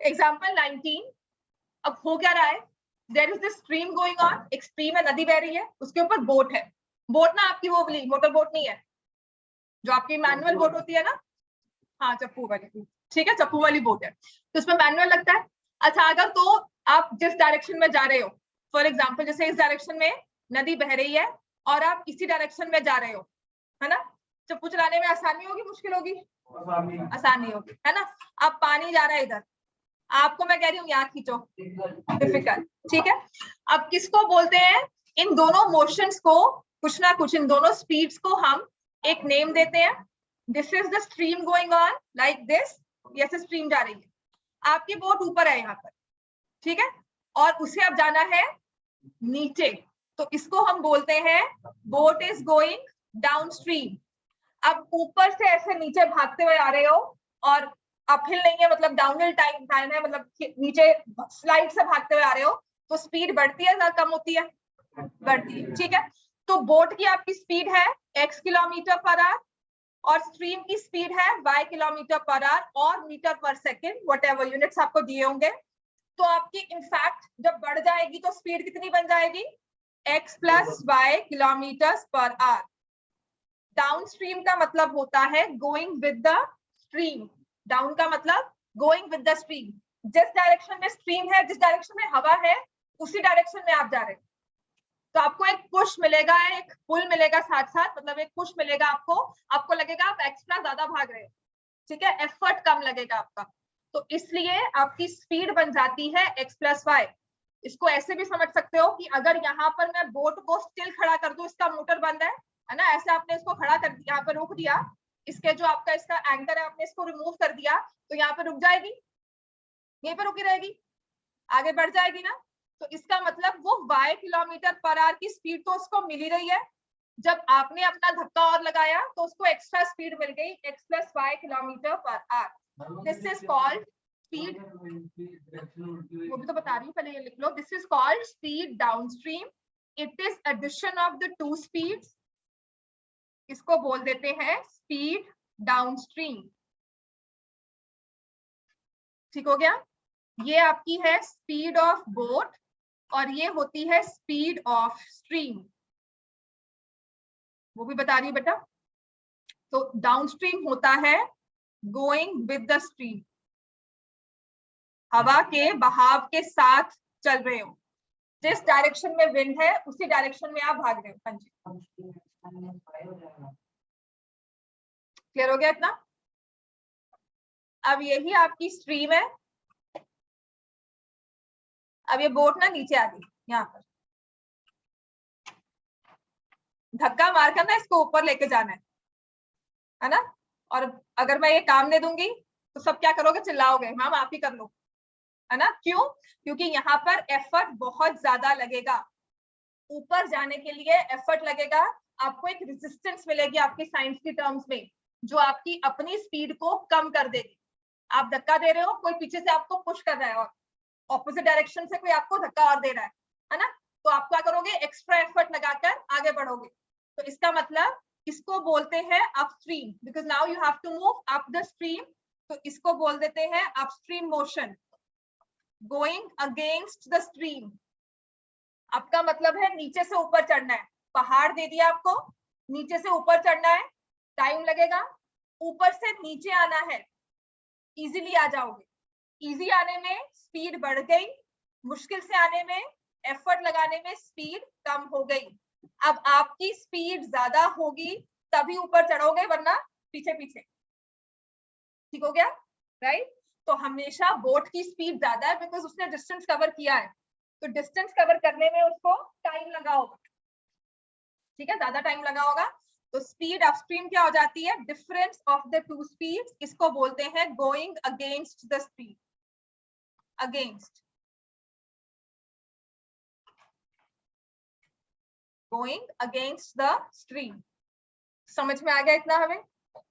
एग्जाम्पल 19, अब हो क्या रहा है, there is this stream going on, एक स्ट्रीम है, नदी बह रही है, उसके ऊपर बोट है। बोट ना आपकी वो वाली मोटर बोट नहीं है, जो आपकी मैनुअल बोट होती है ना, हाँ चप्पू वाली, ठीक है, चप्पू वाली बोट है, तो उसमें मैनुअल लगता है। अच्छा, अगर तो आप जिस डायरेक्शन में जा रहे हो, फॉर एग्जाम्पल जैसे इस डायरेक्शन में नदी बह रही है और आप इसी डायरेक्शन में जा रहे हो, है ना, चप्पू चलाने में आसानी होगी मुश्किल होगी? आसानी होगी, है ना। अब पानी जा रहा है इधर, आपको मैं कह रही हूँ यहाँ खींचो, डिफिकल्ट, ठीक है। अब किसको बोलते हैं, इन दोनों मोशंस को, कुछ ना कुछ इन दोनों स्पीड्स को हम एक नेम देते हैं। This is the stream going on like this, ये ऐसे स्ट्रीम जा रही है, आपकी बोट ऊपर है यहाँ पर, ठीक है, और उसे अब जाना है नीचे, तो इसको हम बोलते हैं boat is going down stream. अब ऊपर से ऐसे नीचे भागते हुए आ रहे हो और अपहिल नहीं है, मतलब डाउनहिल टाइम है, मतलब नीचे स्लाइड से भागते हुए आ रहे हो, तो स्पीड बढ़ती है या कम होती है? बढ़ती है, ठीक है। तो बोट की आपकी स्पीड है x किलोमीटर पर आवर और स्ट्रीम की स्पीड है y किलोमीटर पर आवर और मीटर पर सेकेंड, व्हाटएवर यूनिट्स आपको दिए होंगे। तो आपकी इनफैक्ट जब बढ़ जाएगी तो स्पीड कितनी बन जाएगी, x plus y kilometre per our. Down stream का मतलब होता है going with the stream, down का मतलब गोइंग विद द स्ट्रीम, जिस डायरेक्शन में स्ट्रीम है, जिस डायरेक्शन में हवा है, उसी डायरेक्शन में आप जा रहे हैं। तो आपको एक पुश मिलेगा, एक पुल मिलेगा साथ साथ, मतलब एक पुश मिलेगा आपको, आपको लगेगा आप एक्स्ट्रा ज्यादा भाग रहे हो, ठीक है, एफर्ट कम लगेगा आपका, तो इसलिए आपकी स्पीड बन जाती है x प्लस वाई। इसको ऐसे भी समझ सकते हो कि अगर यहाँ पर मैं बोट को स्टिल खड़ा कर दूं, इसका मोटर बंद है ना, ऐसे आपने इसको खड़ा कर दिया, यहाँ पर रोक दिया, इसके जो आपका इसका एंकर है आपने इसको रिमूव कर दिया, तो यहाँ पे रुक जाएगी, यहीं पे रुकी रहेगी, आगे बढ़ जाएगी ना। तो इसका मतलब वो y किलोमीटर पर आवर की स्पीड तो उसको मिल ही रही है, जब आपने अपना धक्का और लगाया तो उसको एक्स्ट्रा स्पीड मिल गई x plus Y kilometre per hour. This is called speed, वो भी तो बता रही हूँ, पहले ये लिख लो, this is called speed downstream, it is addition of the two speeds, इसको बोल देते हैं स्पीड डाउनस्ट्रीम, ठीक हो गया। ये आपकी है स्पीड ऑफ बोट और ये होती है स्पीड ऑफ स्ट्रीम, वो भी बता रही बेटा। तो डाउनस्ट्रीम होता है गोइंग विद द स्ट्रीम, हवा के बहाव के साथ चल रहे हो, जिस डायरेक्शन में विंड है उसी डायरेक्शन में आप भाग रहे हो। हाँ जी, क्लियर हो गया इतना। अब यही आपकी स्ट्रीम है, अब ये बोट ना नीचे आ गई, यहाँ पर धक्का मारकर ना इसको ऊपर लेके जाना है ना, और अगर मैं ये काम दे दूंगी तो सब क्या करोगे, चिल्लाओगे मैम आप ही कर लो, है ना। क्यों? क्योंकि यहाँ पर एफर्ट बहुत ज्यादा लगेगा, ऊपर जाने के लिए एफर्ट लगेगा, आपको एक रेजिस्टेंस मिलेगी आपकी साइंस की टर्म्स में, जो आपकी अपनी स्पीड को कम कर देगी। आप धक्का दे रहे हो, कोई पीछे से आपको पुश कर रहा है और ऑपोजिट डायरेक्शन से कोई आपको धक्का और दे रहा है ना, तो आप क्या करोगे, एक्स्ट्रा एफर्ट लगाकर आगे बढ़ोगे। तो इसका मतलब इसको बोलते हैं upstream, because now you have to move up the stream, तो इसको बोल देते हैं upstream motion, going against the stream. आपका मतलब है नीचे से ऊपर चढ़ना है, पहाड़ दे दिया आपको, नीचे से ऊपर चढ़ना है, टाइम लगेगा, ऊपर से नीचे आना है, इजीली आ जाओगे, इजी आने में स्पीड बढ़ गई, मुश्किल से आने में, एफर्ट लगाने में स्पीड कम हो गई। अब आपकी स्पीड ज्यादा होगी तभी ऊपर चढ़ोगे, वरना पीछे पीछे, ठीक हो गया, राइट। तो हमेशा बोट की स्पीड ज्यादा है बिकॉज उसने डिस्टेंस कवर किया है, तो डिस्टेंस कवर करने में उसको टाइम लगा होगा, ठीक है, ज्यादा टाइम लगा होगा। तो स्पीड अपस्ट्रीम क्या हो जाती है, difference of the two speeds, इसको बोलते हैं going against the speed, against, going against the stream. समझ में आ गया इतना हमें।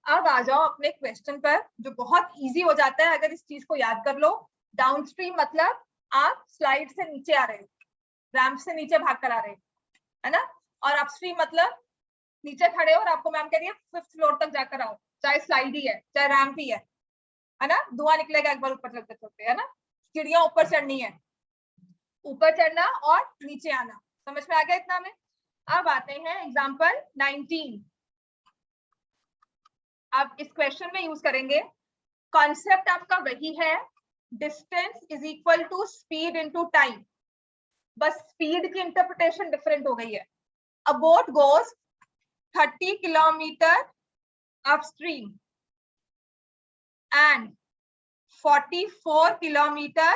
अब आ जाओ अपने क्वेश्चन पर, जो बहुत इजी हो जाता है अगर इस चीज को याद कर लो। डाउनस्ट्रीम मतलब आप स्लाइड से नीचे आ रहे हो, रैंप से नीचे भाग कर आ रहे हो, है ना, और अपस्ट्रीम मतलब नीचे खड़े हो और आपको मैम कह रही है 5th फ्लोर तक जाकर आओ, चाहे स्लाइड ही है चाहे रैंप ही है ना, धुआं निकलेगा एक बार ऊपर चलते चलते, है ना, सीढ़ियां ऊपर चढ़नी है, ऊपर चढ़ना और नीचे आना, समझ में आ गया इतना में। अब आते हैं एग्जाम्पल 19। अब इस क्वेश्चन में यूज करेंगे, कॉन्सेप्ट आपका वही है, distance is equal to speed into time, बस स्पीड की इंटरप्रिटेशन डिफरेंट हो गई है। A boat goes 30 kilometre upstream and 44 kilometer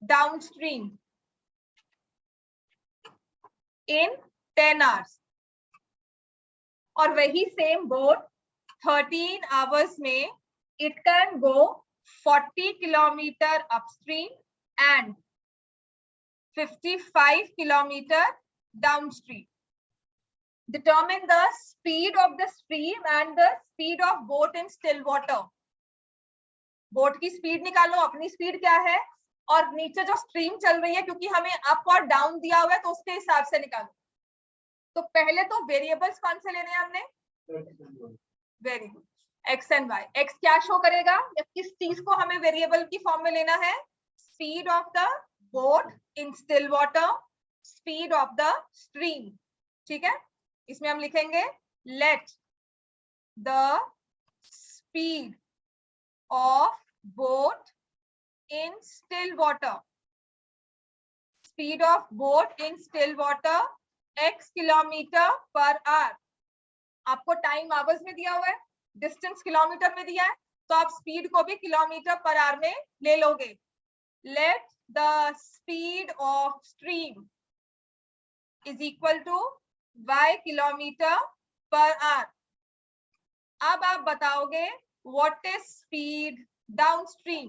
downstream in 10 hours, और वही सेम बोट 13 hours में it can go 40 kilometer upstream and 55 kilometer downstream. Determine the speed of the stream and the speed of boat in still water. Boat की speed निकालो, अपनी speed क्या है, और नीचे जो स्ट्रीम चल रही है, क्योंकि हमें अप और डाउन दिया हुआ है तो उसके हिसाब से निकालो। तो पहले तो वेरिएबल्स कौन से लेने हैं हमने, very good, X and Y. X क्या शो करेगा, किस चीज को हमें वेरिएबल की फॉर्म में लेना है, speed of the boat in still water, speed of the stream, ठीक है। इसमें हम लिखेंगे let the speed of boat in still water, speed of boat in still water x kilometre per our. आपको टाइम आवर्स में दिया हुआ है, डिस्टेंस किलोमीटर में दिया है, तो आप स्पीड को भी किलोमीटर पर आवर में ले लोगे। Let the speed of stream is equal to y kilometre per hour. अब आप बताओगे व्हाट इज स्पीड डाउनस्ट्रीम,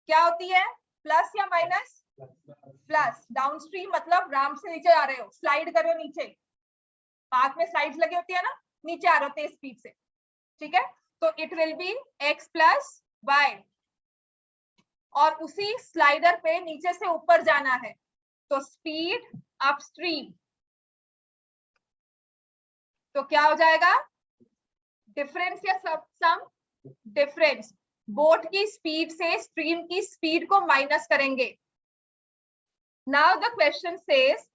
क्या होती है, प्लस या माइनस, प्लस। डाउनस्ट्रीम मतलब राम से नीचे आ रहे हो, स्लाइड कर रहे हो नीचे, पार्क में स्लाइड्स लगी होती है ना, नीचे आ रहे हो तेज स्पीड से, ठीक है। तो it will be x plus Y, और उसी स्लाइडर पे नीचे से ऊपर जाना है, तो स्पीड अपस्ट्रीम, तो क्या हो जाएगा, डिफरेंस या सम, डिफरेंस। बोट की स्पीड से स्ट्रीम की स्पीड को माइनस करेंगे। Now the question says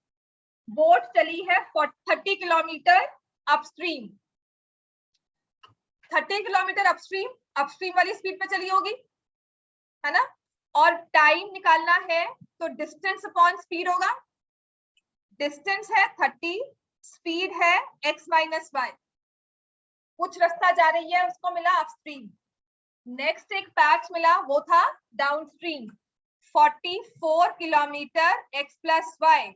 boat चली है 30 kilometre upstream, 30 kilometre upstream, upstream वाली स्पीड पे चली होगी, है ना, और टाइम निकालना है तो डिस्टेंस अपॉन स्पीड होगा। डिस्टेंस है 30, स्पीड है x माइनस वाई, कुछ रास्ता जा रही है उसको मिला अपस्ट्रीम, नेक्स्ट एक पैच मिला वो था downstream 44 kilometre x plus Y,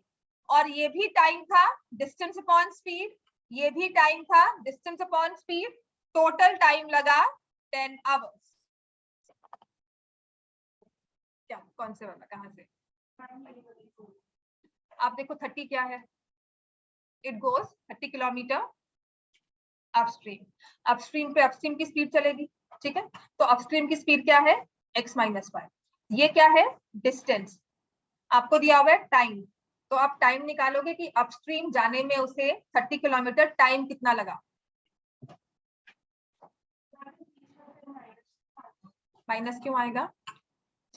और ये भी टाइम था डिस्टेंस अपॉन स्पीड, ये भी टाइम था distance upon speed, total time लगा 10 आवर्स। क्या कौन से वाला, कहां से, आप देखो 30 क्या है, it goes 30 kilometre upstream, upstream पे अपस्ट्रीम की स्पीड चलेगी, ठीक है। तो अपस्ट्रीम की स्पीड क्या है, x माइनस वाई, ये क्या है, डिस्टेंस, आपको दिया हुआ है टाइम, तो आप टाइम निकालोगे कि अपस्ट्रीम जाने में उसे 30 किलोमीटर टाइम कितना लगा। माइनस क्यों आएगा,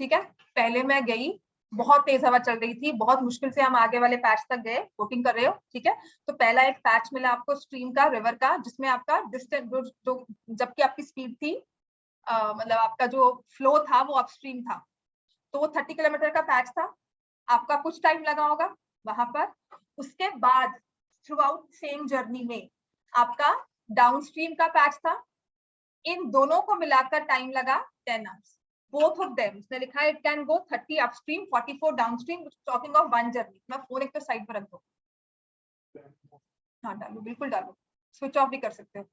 ठीक है। पहले मैं गई, बहुत तेज हवा चल रही थी, बहुत मुश्किल से हम आगे वाले पैच तक गए, बोटिंग कर रहे हो, ठीक है। तो पहला एक पैच मिला आपको स्ट्रीम का, रिवर का, जिसमें आपका डिस्टेंस जो जबकि आपकी स्पीड थी, मतलब आपका जो फ्लो था वो अपस्ट्रीम था, तो वो 30 किलोमीटर का पैच था, आपका कुछ टाइम लगा होगा वहां पर। उसके बाद थ्रू आउट सेम जर्नी में आपका डाउनस्ट्रीम का पैच था, इन दोनों को मिलाकर टाइम लगा 10 आवर्स। बोथ ऑफ देम, इसने लिखा है it can go 30 upstream 44 downstream, talking of one journey. मैं फोन एक तो साइड पर रख दो, हाँ डालो, बिल्कुल डालो, स्विच ऑफ भी कर सकते हो।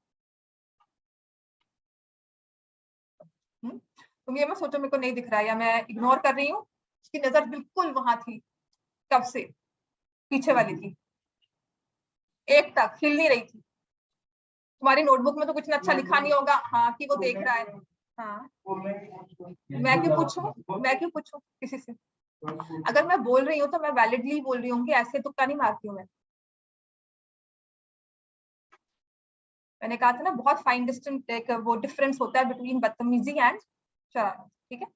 तुम ये मत सोचो मेरे को नहीं दिख रहा है या मैं इग्नोर कर रही हूँ, उसकी नजर बिल्कुल वहां थी, कब से पीछे वाली थी, एक तक हिल नहीं रही थी। तुम्हारी नोटबुक में तो कुछ अच्छा लिखा नहीं होगा, हाँ कि वो देख रहा है, हाँ। मैं क्यों पूछूं किसी से, अगर मैं बोल रही हूँ तो मैं वैलिडली बोल रही हूँ कि ऐसे तुक्का नहीं मारती हूँ मैं। मैंने कहा था ना बहुत फाइन डिस्टेंस एक वो डिफरेंस होता है बिटवीन बदतमीजी एंड शरारत, ठीक है।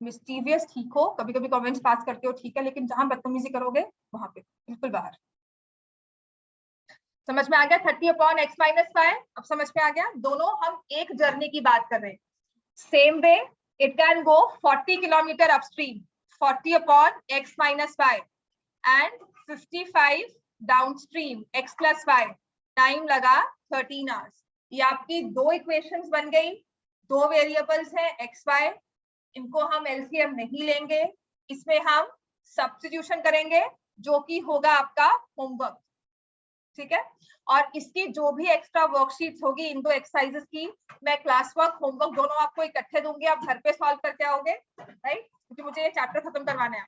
मिस्टीवियस ठीक हो, कभी कभी कमेंट्स पास करते हो ठीक है, लेकिन जहां बदतमीजी करोगे वहां पे बिल्कुल बाहर। समझ में आ गया 30/x-5? अब समझ में आ गया। दोनों हम एक जर्नी की बात कर रहे हैं। Same way it can go 40 kilometre upstream 40/x-5 and 55 downstream x+5, time लगा 13 आवर्स। ये आपकी दो इक्वेशंस बन गई, दो वेरिएबल्स हैं x y, इनको हम एलसीएम नहीं लेंगे, इसमें हम सब्स्टिट्यूशन करेंगे जो कि होगा आपका होमवर्क, ठीक है। और इसकी जो भी एक्स्ट्रा वर्कशीट्स होगी इन दो एक्सरसाइजेस की, मैं क्लास वर्क होमवर्क दोनों आपको इकट्ठे दूंगी, आप घर पे सॉल्व करके आओगे, राइट, क्योंकि मुझे ये चैप्टर खत्म करवाना है।